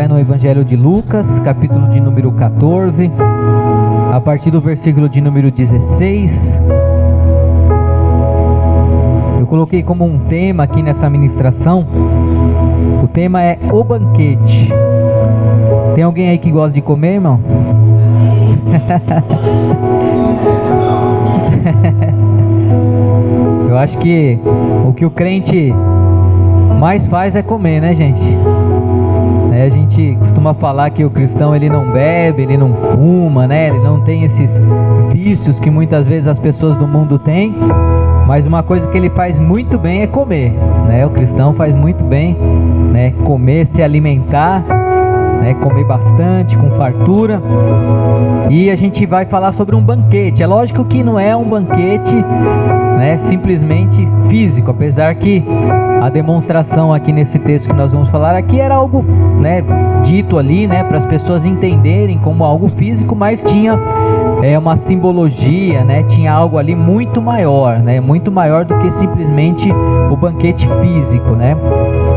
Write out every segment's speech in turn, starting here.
no Evangelho de Lucas, capítulo de número 14, a partir do versículo de número 16. Eu coloquei como um tema aqui nessa ministração, o tema é o banquete. Tem alguém aí que gosta de comer, irmão? Eu acho que o que o crente mais faz é comer, né, gente? A gente costuma falar que o cristão ele não bebe, ele não fuma, né? Ele não tem esses vícios que muitas vezes as pessoas do mundo têm. Mas uma coisa que ele faz muito bem é comer, né? O cristão faz muito bem, né? Comer, se alimentar, né? Comer bastante, com fartura. E a gente vai falar sobre um banquete. É lógico que não é um banquete, né, simplesmente físico, apesar que a demonstração aqui nesse texto que nós vamos falar aqui era algo, né, dito ali, né, para as pessoas entenderem como algo físico, mas tinha uma simbologia, né, tinha algo ali muito maior, né, muito maior do que simplesmente o banquete físico, né.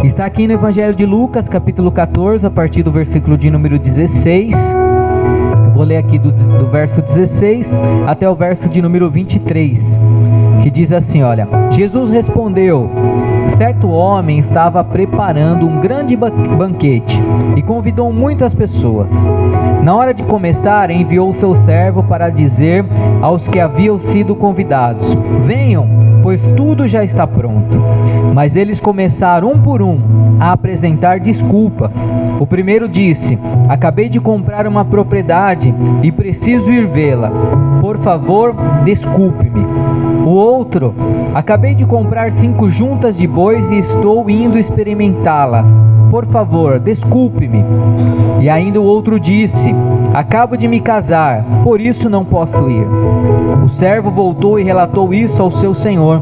Está aqui no Evangelho de Lucas, capítulo 14, a partir do versículo de número 16. Eu vou ler aqui do verso 16 até o verso de número 23, que diz assim, olha: Jesus respondeu: certo homem estava preparando um grande banquete e convidou muitas pessoas. Na hora de começar, enviou seu servo para dizer aos que haviam sido convidados: venham, pois tudo já está pronto. Mas eles começaram um por um a apresentar desculpas. O primeiro disse: acabei de comprar uma propriedade e preciso ir vê-la. Por favor, desculpe-me. O outro: acabei de comprar 5 juntas de bois e estou indo experimentá-la. Por favor, desculpe-me. E ainda o outro disse: acabo de me casar, por isso não posso ir. O servo voltou e relatou isso ao seu senhor.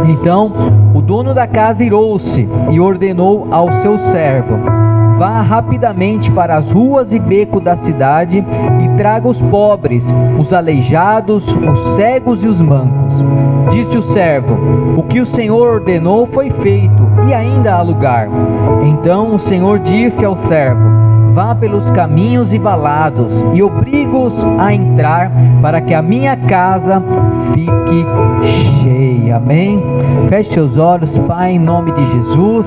Então o dono da casa irou-se e ordenou ao seu servo: vá rapidamente para as ruas e becos da cidade e traga os pobres, os aleijados, os cegos e os mancos. Disse o servo: o que o Senhor ordenou foi feito, e ainda há lugar. Então o Senhor disse ao servo: vá pelos caminhos e valados e obriga-os a entrar, para que a minha casa fique cheia. Amém? Feche seus olhos, Pai, em nome de Jesus.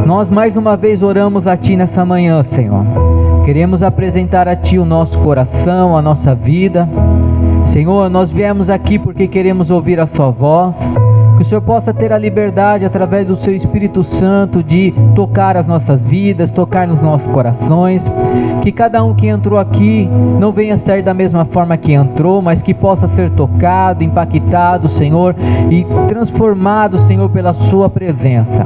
Nós mais uma vez oramos a Ti nessa manhã, Senhor. Queremos apresentar a Ti o nosso coração, a nossa vida. Senhor, nós viemos aqui porque queremos ouvir a Sua voz. Que o Senhor possa ter a liberdade, através do Seu Espírito Santo, de tocar as nossas vidas, tocar nos nossos corações. Que cada um que entrou aqui não venha sair da mesma forma que entrou, mas que possa ser tocado, impactado, Senhor, e transformado, Senhor, pela Sua presença.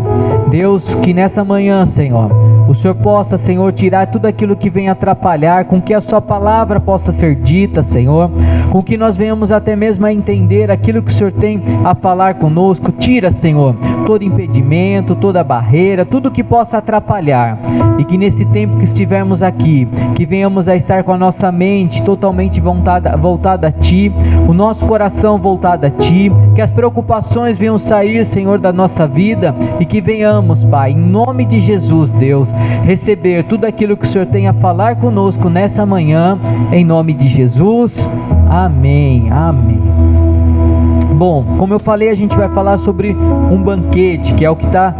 Deus, que nessa manhã, Senhor, o Senhor possa, Senhor, tirar tudo aquilo que vem atrapalhar, com que a Sua palavra possa ser dita, Senhor, com que nós venhamos até mesmo a entender aquilo que o Senhor tem a falar conosco. Tira, Senhor, todo impedimento, toda barreira, tudo que possa atrapalhar, e que nesse tempo que estivermos aqui, que venhamos a estar com a nossa mente totalmente voltada a Ti, o nosso coração voltado a Ti, que as preocupações venham sair, Senhor, da nossa vida, e que venhamos, Pai, em nome de Jesus, Deus, receber tudo aquilo que o Senhor tem a falar conosco nessa manhã, em nome de Jesus. Amém, amém. Bom, como eu falei, a gente vai falar sobre um banquete, que é o que está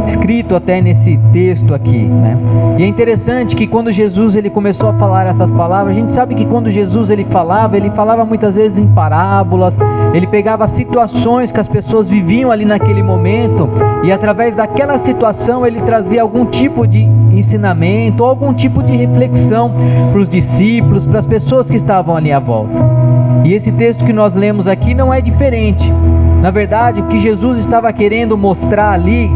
escrito até nesse texto aqui, né? E é interessante que quando Jesus ele começou a falar essas palavras, a gente sabe que quando Jesus ele falava muitas vezes em parábolas. Ele pegava situações que as pessoas viviam ali naquele momento, e através daquela situação ele trazia algum tipo de ensinamento, ou algum tipo de reflexão para os discípulos, para as pessoas que estavam ali à volta. E esse texto que nós lemos aqui não é diferente. Na verdade, o que Jesus estava querendo mostrar ali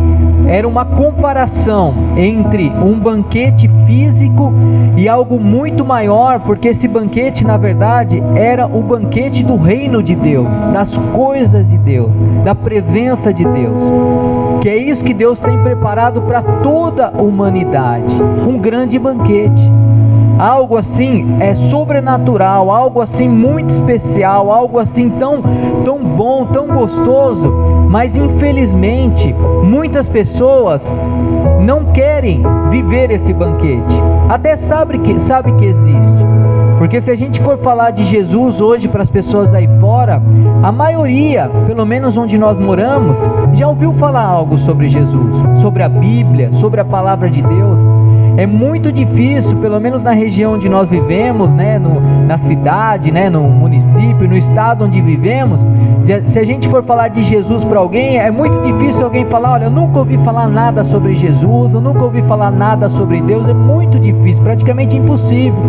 era uma comparação entre um banquete físico e algo muito maior, porque esse banquete, na verdade, era o banquete do reino de Deus, das coisas de Deus, da presença de Deus, que é isso que Deus tem preparado para toda a humanidade, um grande banquete. algo assim sobrenatural, algo assim muito especial, algo assim tão bom, tão gostoso, mas infelizmente muitas pessoas não querem viver esse banquete. Até sabe que existe, porque se a gente for falar de Jesus hoje para as pessoas aí fora, a maioria, pelo menos onde nós moramos, já ouviu falar algo sobre Jesus, sobre a Bíblia, sobre a palavra de Deus. É muito difícil, pelo menos na região onde nós vivemos, né, na cidade, né, no município, no estado onde vivemos, se a gente for falar de Jesus para alguém, é muito difícil alguém falar: olha, eu nunca ouvi falar nada sobre Jesus, eu nunca ouvi falar nada sobre Deus. É muito difícil, praticamente impossível.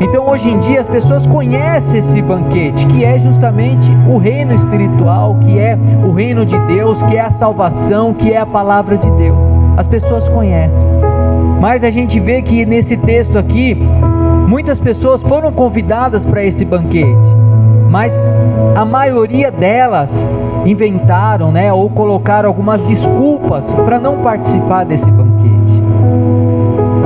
Então hoje em dia as pessoas conhecem esse banquete, que é justamente o reino espiritual, que é o reino de Deus, que é a salvação, que é a palavra de Deus. As pessoas conhecem. Mas a gente vê que nesse texto aqui, muitas pessoas foram convidadas para esse banquete, mas a maioria delas inventaram, né, ou colocaram algumas desculpas para não participar desse banquete.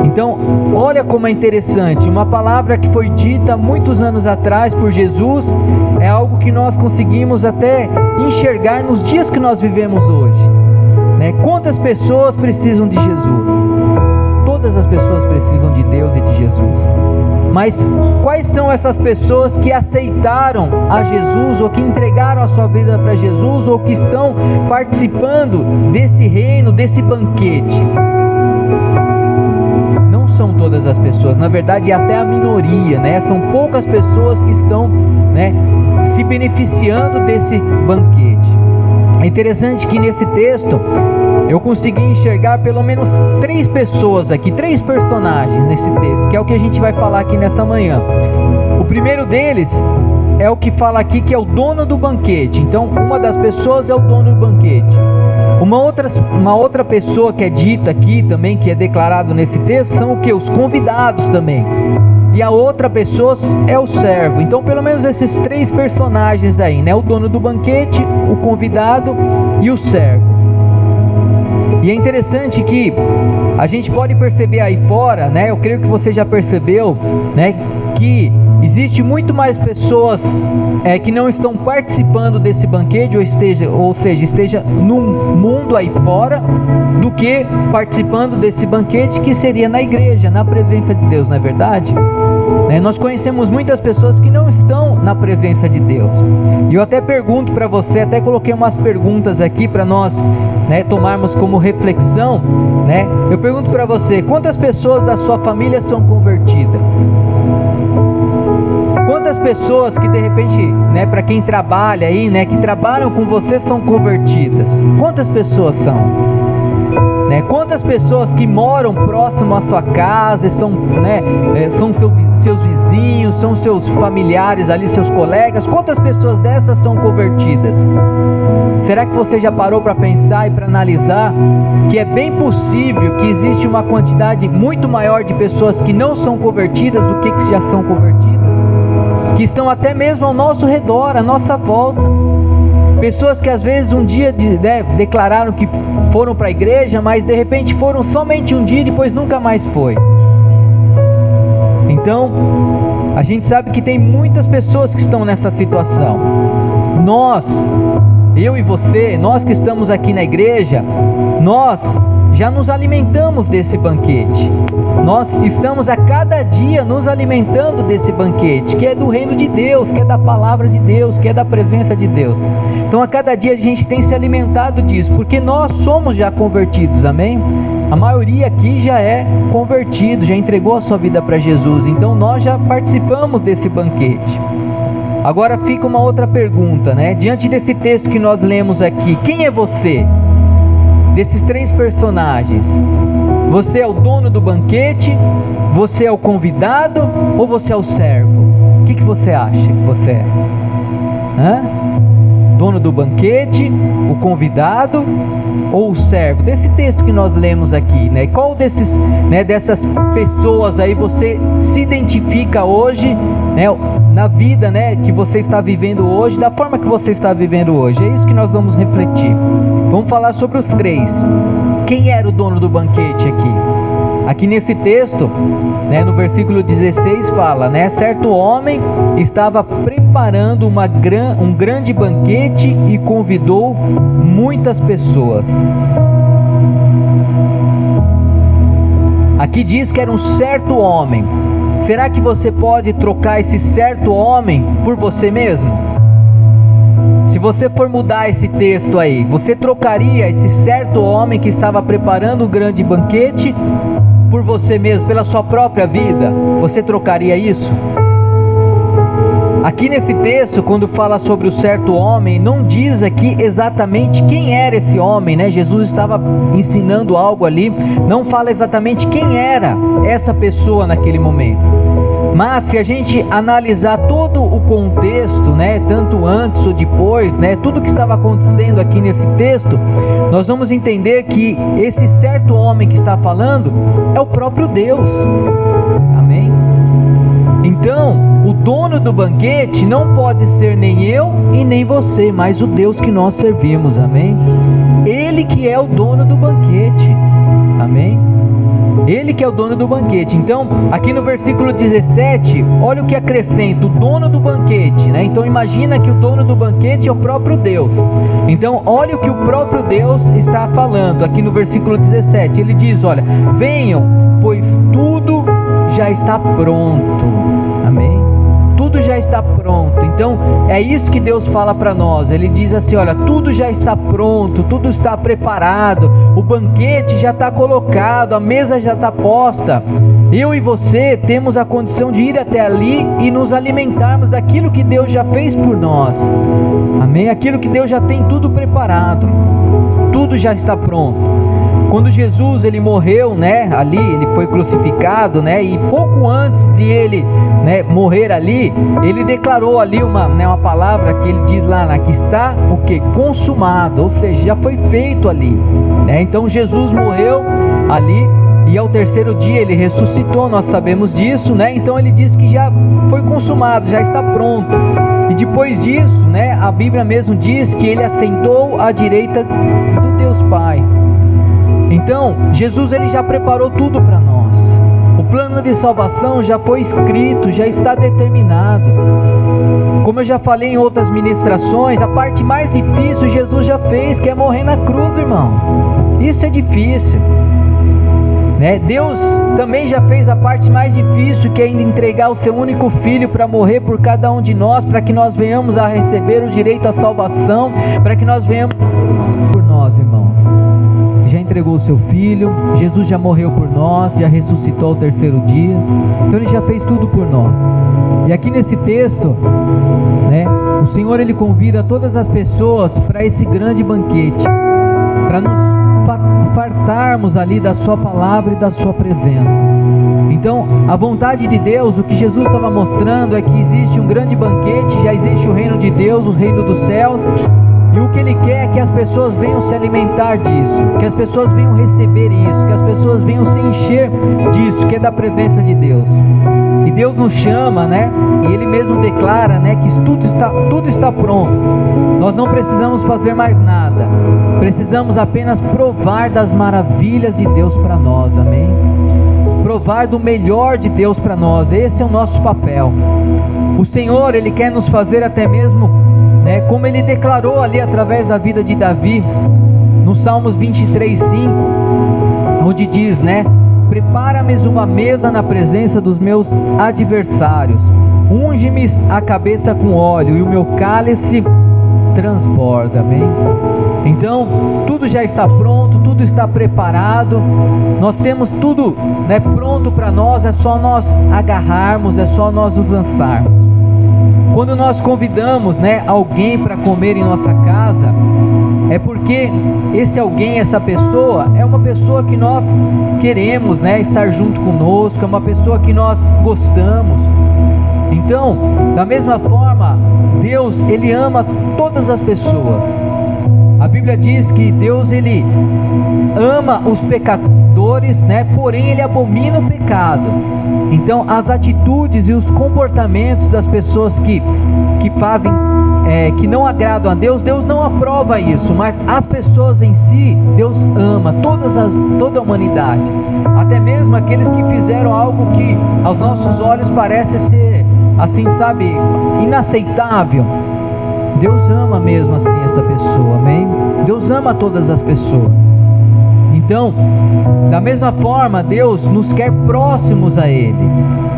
Então, olha como é interessante, uma palavra que foi dita muitos anos atrás por Jesus, é algo que nós conseguimos até enxergar nos dias que nós vivemos hoje, né? Quantas pessoas precisam de Jesus? Todas as pessoas precisam de Deus e de Jesus. Mas quais são essas pessoas que aceitaram a Jesus, ou que entregaram a sua vida para Jesus, ou que estão participando desse reino, desse banquete? Não são todas as pessoas, na verdade é até a minoria, né? São poucas pessoas que estão, né, se beneficiando desse banquete. É interessante que nesse texto eu consegui enxergar pelo menos 3 pessoas aqui, 3 personagens nesse texto, que é o que a gente vai falar aqui nessa manhã. O primeiro deles é o que fala aqui, que é o dono do banquete. Então, uma das pessoas é o dono do banquete. Uma outra pessoa que é dita aqui também, que é declarado nesse texto, são o que? Os convidados também. E a outra pessoa é o servo. Então, pelo menos esses 3 personagens aí, né? O dono do banquete, o convidado e o servo. E é interessante que a gente pode perceber aí fora, né? Eu creio que você já percebeu, né, que existe muito mais pessoas que não estão participando desse banquete, ou seja, esteja no mundo aí fora, do que participando desse banquete, que seria na igreja, na presença de Deus, não é verdade? Nós conhecemos muitas pessoas que não estão na presença de Deus. E eu até pergunto para você, até coloquei umas perguntas aqui para nós, né, tomarmos como reflexão, né? Eu pergunto para você: quantas pessoas da sua família são convertidas? Quantas pessoas que de repente, né, para quem trabalha aí, né, que trabalham com você, são convertidas? Quantas pessoas são? Né? Quantas pessoas que moram próximo à sua casa, são, né, são seus vizinhos, são seus familiares ali, seus colegas? Quantas pessoas dessas são convertidas? Será que você já parou para pensar e para analisar que é bem possível que existe uma quantidade muito maior de pessoas que não são convertidas do que já são convertidas? Que estão até mesmo ao nosso redor, à nossa volta. Pessoas que às vezes um dia declararam que foram para a igreja, mas de repente foram somente um dia e depois nunca mais foi. Então, a gente sabe que tem muitas pessoas que estão nessa situação. Nós, eu e você, nós que estamos aqui na igreja, nós já nos alimentamos desse banquete. Nós estamos a cada dia nos alimentando desse banquete, que é do reino de Deus, que é da palavra de Deus, que é da presença de Deus. Então a cada dia a gente tem se alimentado disso, porque nós somos já convertidos, amém? A maioria aqui já é convertido, já entregou a sua vida para Jesus. Então nós já participamos desse banquete. Agora fica uma outra pergunta, né? Diante desse texto que nós lemos aqui, quem é você? Desses 3 personagens, você é o dono do banquete, você é o convidado ou você é o servo? O que você acha que você é? Dono do banquete, o convidado ou o servo? Desse texto que nós lemos aqui, né? Qual desses, né, dessas pessoas aí você se identifica hoje, né, na vida, né, que você está vivendo hoje, da forma que você está vivendo hoje? É isso que nós vamos refletir. Vamos falar sobre os 3. Quem era o dono do banquete aqui? Aqui nesse texto, né, no versículo 16 fala, né, certo homem estava preparando um grande banquete e convidou muitas pessoas. Aqui diz que era um certo homem. Será que você pode trocar esse certo homem por você mesmo? Se você for mudar esse texto aí, você trocaria esse certo homem que estava preparando um grande banquete por você mesmo, pela sua própria vida? Você trocaria isso? Aqui nesse texto, quando fala sobre o certo homem, não diz aqui exatamente quem era esse homem, né? Jesus estava ensinando algo ali, não fala exatamente quem era essa pessoa naquele momento. Mas se a gente analisar todo o contexto, né, tanto antes ou depois, né, tudo que estava acontecendo aqui nesse texto, nós vamos entender que esse certo homem que está falando é o próprio Deus. Amém? Então, o dono do banquete não pode ser nem eu e nem você, mas o Deus que nós servimos. Amém? Ele que é o dono do banquete. Amém? Ele que é o dono do banquete. Então, aqui no versículo 17, olha o que acrescenta, o dono do banquete, né? Então imagina que o dono do banquete é o próprio Deus. Então, olha o que o próprio Deus está falando aqui no versículo 17. Ele diz, olha, venham, pois tudo já está pronto. Amém? Tudo já está pronto. Então é isso que Deus fala para nós. Ele diz assim, olha, tudo já está pronto, tudo está preparado, o banquete já está colocado, a mesa já está posta. Eu e você temos a condição de ir até ali e nos alimentarmos daquilo que Deus já fez por nós. Amém? Aquilo que Deus já tem tudo preparado, tudo já está pronto. Quando Jesus ele morreu, né, ali, ele foi crucificado, né, e pouco antes de ele, né, morrer ali, ele declarou ali uma palavra que ele diz lá, que está o que? Consumado, ou seja, já foi feito ali, né? Então Jesus morreu ali e ao terceiro dia ele ressuscitou, nós sabemos disso, né? Então ele diz que já foi consumado, já está pronto. E depois disso, né, a Bíblia mesmo diz que ele assentou à direita do Deus Pai. Então, Jesus ele já preparou tudo para nós. O plano de salvação já foi escrito, já está determinado. Como eu já falei em outras ministrações, a parte mais difícil Jesus já fez, que é morrer na cruz, irmão. Isso é difícil, né? Deus também já fez a parte mais difícil, que é ainda entregar o seu único filho para morrer por cada um de nós, para que nós venhamos a receber o direito à salvação, para que nós venhamos por nós, irmãos. Já entregou o seu filho, Jesus já morreu por nós, já ressuscitou ao terceiro dia, então ele já fez tudo por nós. E aqui nesse texto, né, o Senhor ele convida todas as pessoas para esse grande banquete, para nos fartarmos ali da sua palavra e da sua presença. Então, a vontade de Deus, o que Jesus estava mostrando é que existe um grande banquete, já existe o reino de Deus, o reino dos céus. E o que Ele quer é que as pessoas venham se alimentar disso, que as pessoas venham receber isso, que as pessoas venham se encher disso, que é da presença de Deus. E Deus nos chama, né? E Ele mesmo declara, né, que tudo está pronto. Nós não precisamos fazer mais nada. Precisamos apenas provar das maravilhas de Deus para nós, amém? Provar do melhor de Deus para nós. Esse é o nosso papel. O Senhor, Ele quer nos fazer até mesmo, né, como Ele declarou ali através da vida de Davi, no Salmos 23:5, onde diz, né, prepara-me uma mesa na presença dos meus adversários, unge-me a cabeça com óleo e o meu cálice transborda, amém? Então, tudo já está pronto, tudo está preparado, nós temos tudo, né, pronto para nós, é só nós agarrarmos, é só nós nos lançarmos. Quando nós convidamos, né, alguém para comer em nossa casa, é porque esse alguém, essa pessoa, é uma pessoa que nós queremos, né, estar junto conosco, é uma pessoa que nós gostamos. Então, da mesma forma, Deus, Ele ama todas as pessoas. A Bíblia diz que Deus, Ele ama os pecadores, né? Porém Ele abomina o pecado. Então as atitudes e os comportamentos das pessoas que fazem que não agradam a Deus, Deus não aprova isso, mas as pessoas em si, Deus ama, toda a humanidade, até mesmo aqueles que fizeram algo que aos nossos olhos parece ser, assim, sabe, inaceitável. Deus ama mesmo assim essa pessoa, amém? Deus ama todas as pessoas. Então, da mesma forma, Deus nos quer próximos a Ele,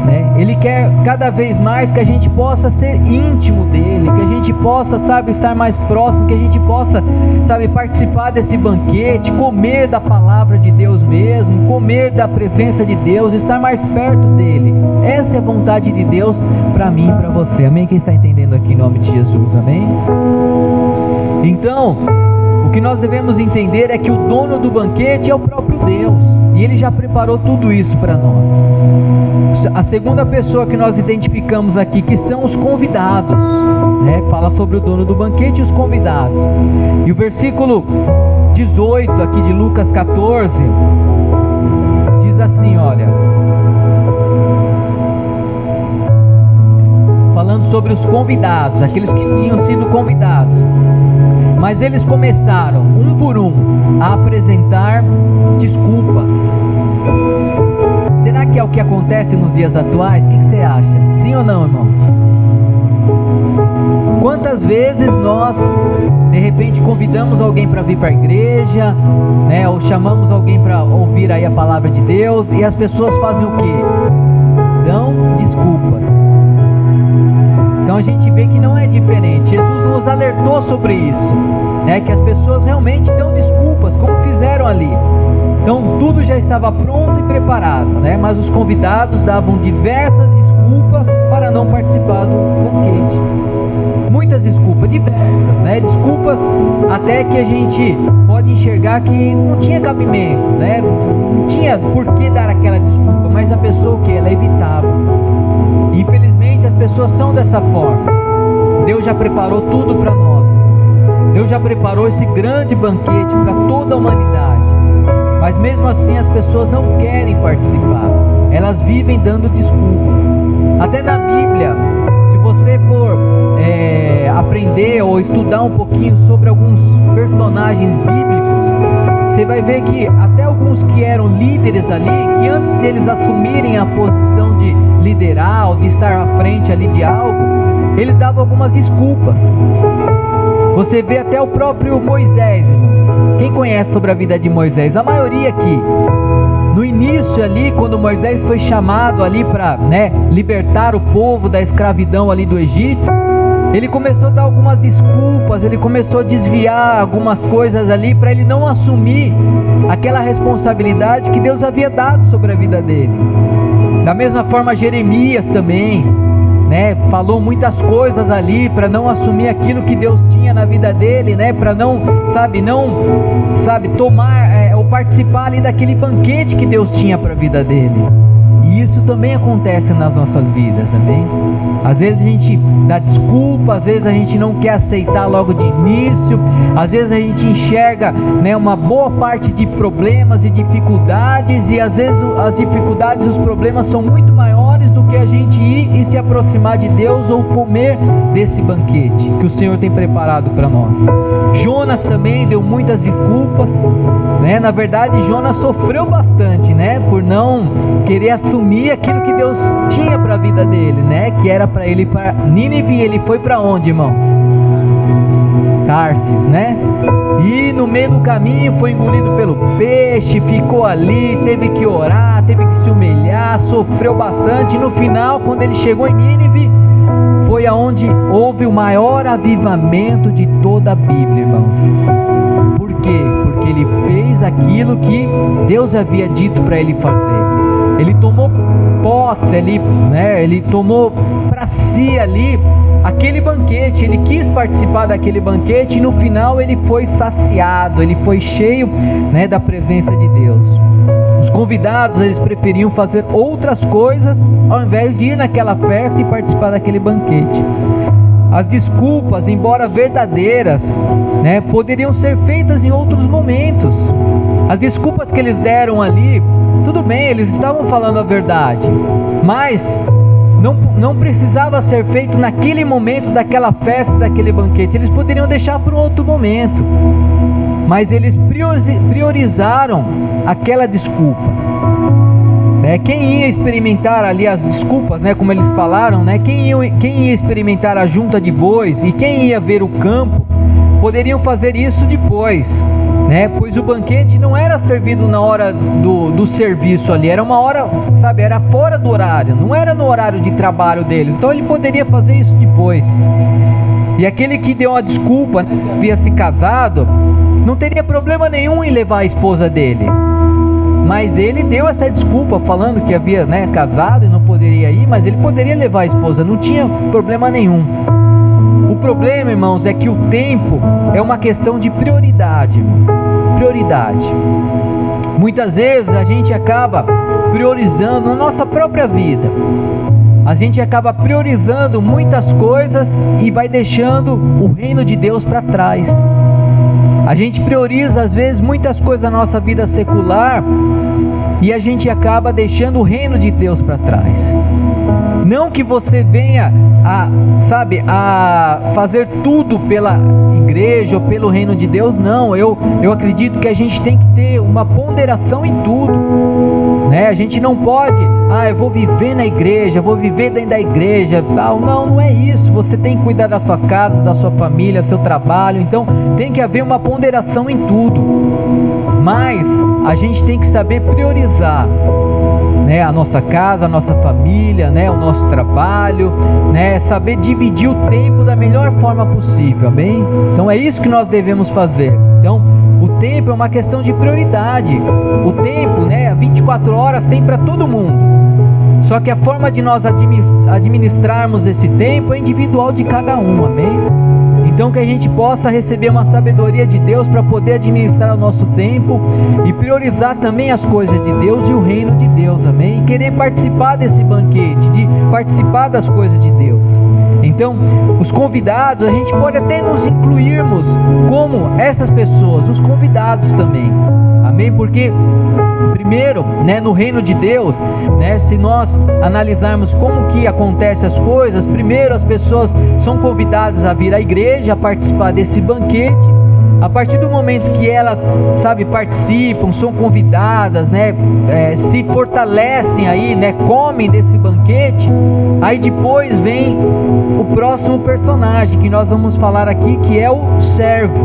né? Ele quer cada vez mais que a gente possa ser íntimo dEle, que a gente possa, sabe, estar mais próximo, que a gente possa, sabe, participar desse banquete, comer da palavra de Deus mesmo, comer da presença de Deus, estar mais perto dEle. Essa é a vontade de Deus para mim e para você, amém? Quem está entendendo aqui em nome de Jesus, amém? Então, o que nós devemos entender é que o dono do banquete é o próprio Deus, e Ele já preparou tudo isso para nós. A segunda pessoa que nós identificamos aqui, que são os convidados, né? Fala sobre o dono do banquete e os convidados. E o versículo 18 aqui de Lucas 14 diz assim, olha, falando sobre os convidados, aqueles que tinham sido convidados. Mas eles começaram, um por um, a apresentar desculpas. Será que é o que acontece nos dias atuais? O que você acha? Sim ou não, irmão? Quantas vezes nós, de repente, convidamos alguém para vir para a igreja, né? Ou chamamos alguém para ouvir aí a palavra de Deus, e as pessoas fazem o quê? Dão desculpas. Então a gente vê que não é diferente. Jesus nos alertou sobre isso, né? Que as pessoas realmente dão desculpas, como fizeram ali. Então tudo já estava pronto e preparado, né? Mas os convidados davam diversas desculpas para não participar do banquete. Muitas desculpas, diversas, né? Desculpas até que a gente pode enxergar que não tinha cabimento, né? Não tinha por que dar aquela desculpa, mas a pessoa o que? Ela evitava. Infelizmente as pessoas são dessa forma. Deus já preparou tudo para nós. Deus já preparou esse grande banquete para toda a humanidade. Mas mesmo assim as pessoas não querem participar. Elas vivem dando desculpas. Até na Bíblia, se você for aprender ou estudar um pouquinho sobre alguns personagens bíblicos, você vai ver que até alguns que eram líderes ali, que antes de eles assumirem a posição de liderar ou de estar à frente ali de algo, eles davam algumas desculpas. Você vê até o próprio Moisés, irmão. Quem conhece sobre a vida de Moisés? A maioria aqui. No início ali, quando Moisés foi chamado ali para, né, libertar o povo da escravidão ali do Egito, ele começou a dar algumas desculpas, ele começou a desviar algumas coisas ali para ele não assumir aquela responsabilidade que Deus havia dado sobre a vida dele. Da mesma forma Jeremias também, né, falou muitas coisas ali para não assumir aquilo que Deus tinha na vida dele, né, para não tomar ou participar ali daquele banquete que Deus tinha para a vida dele. E isso também acontece nas nossas vidas, amém? Às vezes a gente dá desculpa, às vezes a gente não quer aceitar logo de início, às vezes a gente enxerga, né, uma boa parte de problemas e dificuldades, e às vezes as dificuldades e os problemas são muito maiores do que a gente ir e se aproximar de Deus ou comer desse banquete que o Senhor tem preparado para nós. Jonas também deu muitas desculpas, né? Na verdade Jonas sofreu bastante, né, por não querer assumir aquilo que Deus tinha para a vida dele, né, que era para ele ir para Nínive. Ele foi para onde, irmão? Tarsis, né? E no meio do caminho foi engolido pelo peixe, ficou ali, teve que orar, teve que se humilhar, sofreu bastante. E no final, quando ele chegou em Nínive, foi aonde houve o maior avivamento de toda a Bíblia, irmãos. Por quê? Porque ele fez aquilo que Deus havia dito para ele fazer. Ele tomou posse ali, né? Ele tomou para si ali aquele banquete. Ele quis participar daquele banquete e no final ele foi saciado, ele foi cheio, né, da presença de Deus. Os convidados, eles preferiam fazer outras coisas ao invés de ir naquela festa e participar daquele banquete. As desculpas, embora verdadeiras, né, poderiam ser feitas em outros momentos. As desculpas que eles deram ali, tudo bem, eles estavam falando a verdade, mas não precisava ser feito naquele momento daquela festa, daquele banquete. Eles poderiam deixar para um outro momento, mas eles priorizaram aquela desculpa. Quem ia experimentar ali as desculpas, como eles falaram, quem ia experimentar a junta de bois e quem ia ver o campo, poderiam fazer isso depois, pois o banquete não era servido na hora do serviço ali, era uma hora, era fora do horário, não era no horário de trabalho deles, então ele poderia fazer isso depois. E aquele que deu uma desculpa, havia se casado, não teria problema nenhum em levar a esposa dele. Mas ele deu essa desculpa, falando que havia casado e não poderia ir, mas ele poderia levar a esposa, não tinha problema nenhum. O problema, irmãos, é que o tempo é uma questão de prioridade. Prioridade. Muitas vezes a gente acaba priorizando na nossa própria vida. A gente acaba priorizando muitas coisas e vai deixando o reino de Deus para trás. A gente prioriza às vezes muitas coisas na nossa vida secular e a gente acaba deixando o reino de Deus para trás. Não que você venha a fazer tudo pela igreja ou pelo reino de Deus, não. Eu acredito que a gente tem que ter uma ponderação em tudo, A gente não pode, eu vou viver na igreja, vou viver dentro da igreja, tal. Não é isso. Você tem que cuidar da sua casa, da sua família, seu trabalho. Então tem que haver uma ponderação em tudo. Mas a gente tem que saber priorizar, a nossa casa, a nossa família, o nosso trabalho, saber dividir o tempo da melhor forma possível, amém? Então é isso que nós devemos fazer. Então o tempo é uma questão de prioridade. O tempo, 24 horas tem para todo mundo. Só que a forma de nós administrarmos esse tempo é individual de cada um, amém? Então que a gente possa receber uma sabedoria de Deus para poder administrar o nosso tempo e priorizar também as coisas de Deus e o reino de Deus, amém? E querer participar desse banquete, de participar das coisas de Deus. Então, os convidados, a gente pode até nos incluirmos como essas pessoas, os convidados também, amém? Porque primeiro, no reino de Deus, se nós analisarmos como que acontecem as coisas, primeiro as pessoas são convidadas a vir à igreja, a participar desse banquete. A partir do momento que elas, participam, são convidadas, se fortalecem aí, comem desse banquete, aí depois vem o próximo personagem que nós vamos falar aqui, que é o servo.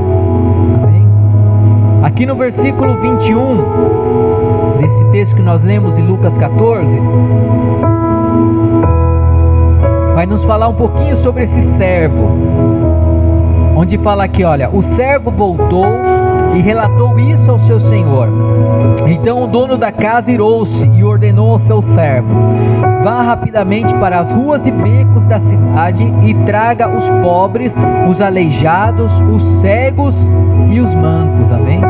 Amém? Aqui no versículo 21, desse texto que nós lemos em Lucas 14, vai nos falar um pouquinho sobre esse servo. Onde fala aqui, olha, o servo voltou e relatou isso ao seu senhor. Então o dono da casa irou-se e ordenou ao seu servo: vá rapidamente para as ruas e becos da cidade e traga os pobres, os aleijados, os cegos e os mancos. Amém?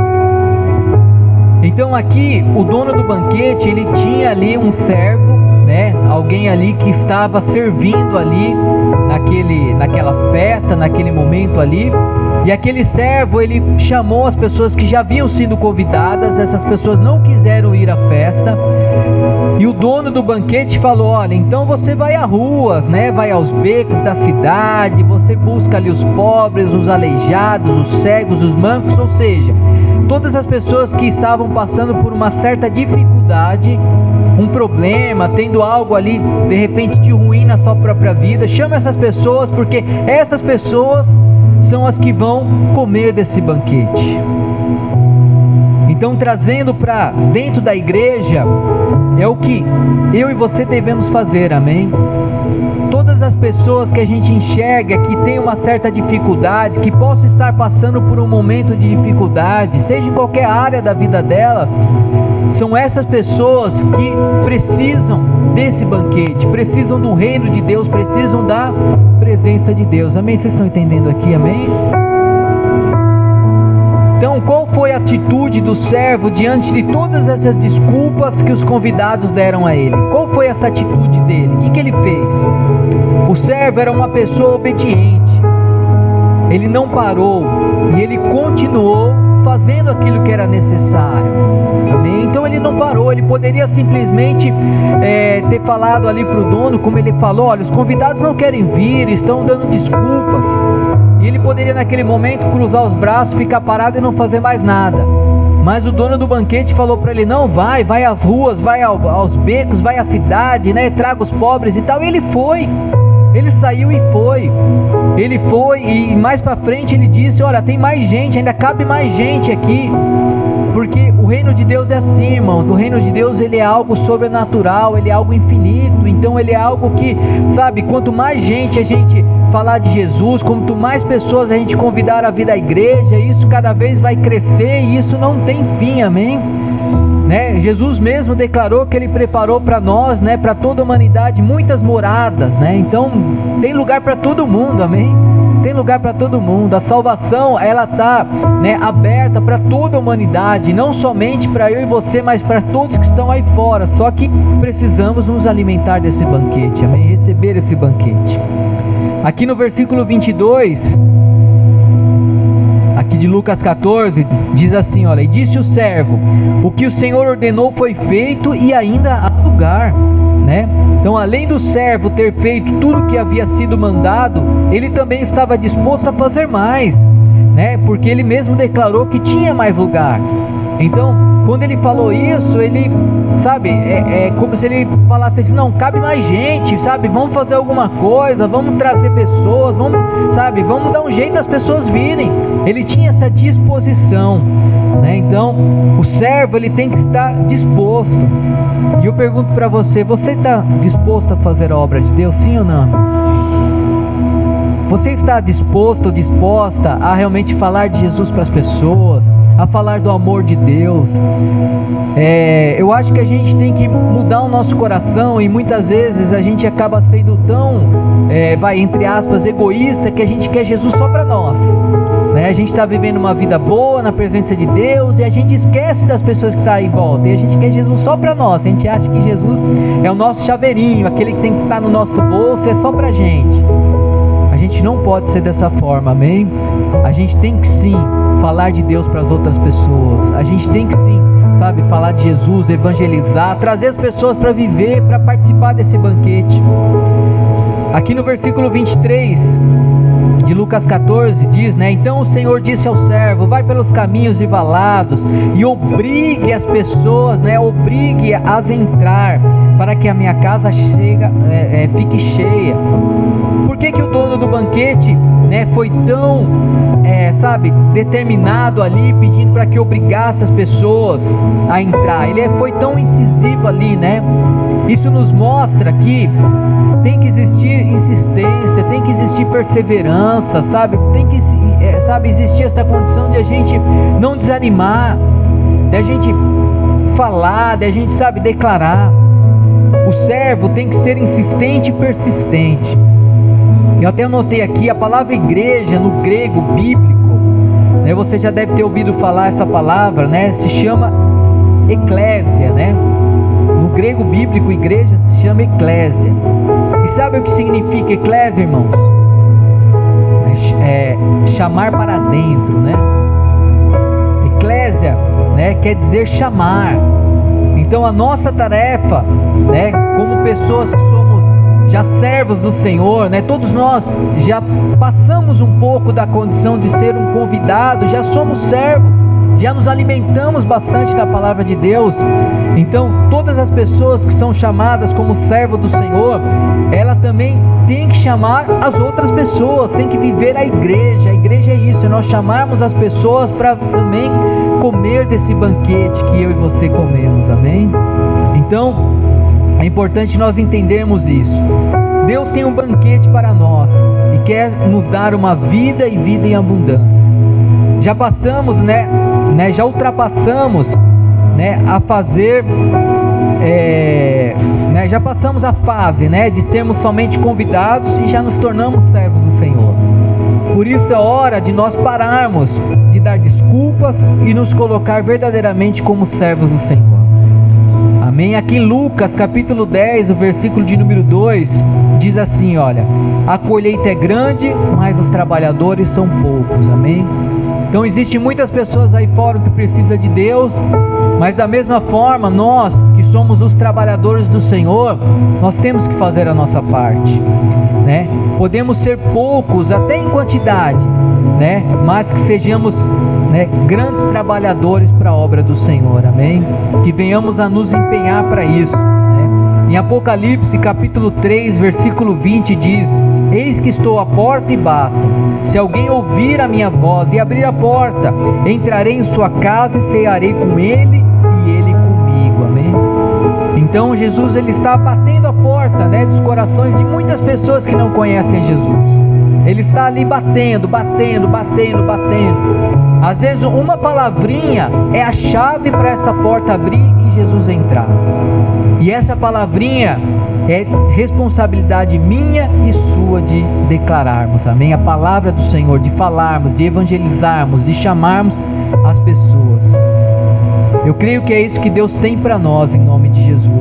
Então aqui o dono do banquete, ele tinha ali um servo, alguém ali que estava servindo ali naquela festa, naquele momento ali. E aquele servo, ele chamou as pessoas que já haviam sido convidadas. Essas pessoas não quiseram ir à festa. E o dono do banquete falou: olha, então você vai às ruas, vai aos becos da cidade, você busca ali os pobres, os aleijados, os cegos, os mancos, ou seja, todas as pessoas que estavam passando por uma certa dificuldade, um problema, tendo algo ali de repente de ruim na sua própria vida. Chama essas pessoas, porque essas pessoas são as que vão comer desse banquete. Então, trazendo para dentro da igreja, é o que eu e você devemos fazer, amém? Todas as pessoas que a gente enxerga que tem uma certa dificuldade, que possam estar passando por um momento de dificuldade, seja em qualquer área da vida delas, são essas pessoas que precisam desse banquete, precisam do reino de Deus, precisam da presença de Deus, amém? Vocês estão entendendo aqui, amém? Então, qual foi a atitude do servo diante de todas essas desculpas que os convidados deram a ele? Qual foi essa atitude dele? O que ele fez? O servo era uma pessoa obediente. Ele não parou e ele continuou fazendo aquilo que era necessário. Amém? Então ele não parou. Ele poderia simplesmente ter falado ali para o dono, como ele falou: olha, os convidados não querem vir, estão dando desculpas. E ele poderia naquele momento cruzar os braços, ficar parado e não fazer mais nada. Mas o dono do banquete falou para ele: não, vai às ruas, vai aos becos, vai à cidade, né? Traga os pobres e tal. E ele foi. Ele saiu e foi. Ele foi, e mais para frente ele disse: olha, tem mais gente, ainda cabe mais gente aqui. Porque o reino de Deus é assim, irmãos. O reino de Deus, ele é algo sobrenatural, ele é algo infinito. Então ele é algo que, sabe, quanto mais gente a gente falar de Jesus, quanto mais pessoas a gente convidar a vir à igreja, isso cada vez vai crescer, e isso não tem fim, amém? Né? Jesus mesmo declarou que ele preparou para nós, né, para toda a humanidade, muitas moradas, né? Então tem lugar para todo mundo, amém? Tem lugar para todo mundo. A salvação, ela está, né, aberta para toda a humanidade, não somente para eu e você, mas para todos que estão aí fora. Só que precisamos nos alimentar desse banquete, amém? Receber esse banquete. Aqui no versículo 22, aqui de Lucas 14, diz assim, olha: e disse o servo: o que o Senhor ordenou foi feito, e ainda há lugar, né? Então, além do servo ter feito tudo o que havia sido mandado, ele também estava disposto a fazer mais, né? Porque ele mesmo declarou que tinha mais lugar. Então, quando ele falou isso, ele, sabe, é como se ele falasse assim: não, cabe mais gente, sabe, vamos fazer alguma coisa, vamos trazer pessoas, vamos, sabe, vamos dar um jeito das pessoas virem. Ele tinha essa disposição, né? Então, o servo, ele tem que estar disposto. E eu pergunto para você: você está disposto a fazer a obra de Deus, sim ou não? Você está disposto ou disposta a realmente falar de Jesus para as pessoas, a falar do amor de Deus? Eu acho que a gente tem que mudar o nosso coração, e muitas vezes a gente acaba sendo tão, entre aspas, egoísta, que a gente quer Jesus só para nós, né? A gente está vivendo uma vida boa na presença de Deus, e a gente esquece das pessoas que estão aí em volta, e a gente quer Jesus só para nós. A gente acha que Jesus é o nosso chaveirinho, aquele que tem que estar no nosso bolso, é só para a gente. A gente não pode ser dessa forma, amém? A gente tem que sim falar de Deus para as outras pessoas. A gente tem que sim, sabe, falar de Jesus, evangelizar, trazer as pessoas para viver, para participar desse banquete. Aqui no versículo 23 de Lucas 14 diz, né: então o Senhor disse ao servo: vai pelos caminhos e valados e obrigue as pessoas, né, obrigue-as a entrar, para que a minha casa fique cheia. Por que o dono do banquete, né, foi tão, determinado ali, pedindo para que obrigasse as pessoas a entrar? Ele foi tão incisivo ali, né? Isso nos mostra que tem que existir insistência, tem que existir perseverança, sabe? Tem que, existir essa condição de a gente não desanimar, de a gente falar, de a gente, declarar. O servo tem que ser insistente e persistente. Eu até anotei aqui a palavra igreja no grego bíblico, né? Você já deve ter ouvido falar essa palavra, né? Se chama eclésia, né? No grego bíblico, igreja se chama eclésia. E sabe o que significa eclésia, irmãos? Chamar para dentro, né? Eclésia, né, quer dizer chamar. Então a nossa tarefa, né, como pessoas que somos já servos do Senhor, né, todos nós já passamos um pouco da condição de ser um convidado, já somos servos, já nos alimentamos bastante da palavra de Deus. Então todas as pessoas que são chamadas como servo do Senhor, ela também tem que chamar as outras pessoas, tem que viver a igreja. A igreja é isso, é nós chamarmos as pessoas para também comer desse banquete que eu e você comemos, amém? Então é importante nós entendermos isso. Deus tem um banquete para nós e quer nos dar uma vida, e vida em abundância. Já passamos, já ultrapassamos, a fazer, já passamos a fase, de sermos somente convidados e já nos tornamos servos do Senhor. Por isso é hora de nós pararmos de dar desculpas e nos colocar verdadeiramente como servos do Senhor. Amém? Aqui em Lucas capítulo 10, o versículo de número 2, diz assim, olha: a colheita é grande, mas os trabalhadores são poucos. Amém? Então existem muitas pessoas aí fora que precisam de Deus, mas da mesma forma, nós que somos os trabalhadores do Senhor, nós temos que fazer a nossa parte, né? Podemos ser poucos até em quantidade, né? Mas que sejamos, né, grandes trabalhadores para a obra do Senhor, amém? Que venhamos a nos empenhar para isso, né? Em Apocalipse capítulo 3 versículo 20 diz: eis que estou à porta e bato. Se alguém ouvir a minha voz e abrir a porta, entrarei em sua casa e cearei com ele e ele comigo, amém? Então Jesus, ele está batendo a porta, né, dos corações de muitas pessoas que não conhecem Jesus. Ele está ali batendo. Às vezes uma palavrinha é a chave para essa porta abrir e Jesus entrar. E essa palavrinha é responsabilidade minha e sua de declararmos, amém? A palavra do Senhor, de falarmos, de evangelizarmos, de chamarmos as pessoas. Eu creio que é isso que Deus tem para nós, em nome de Jesus.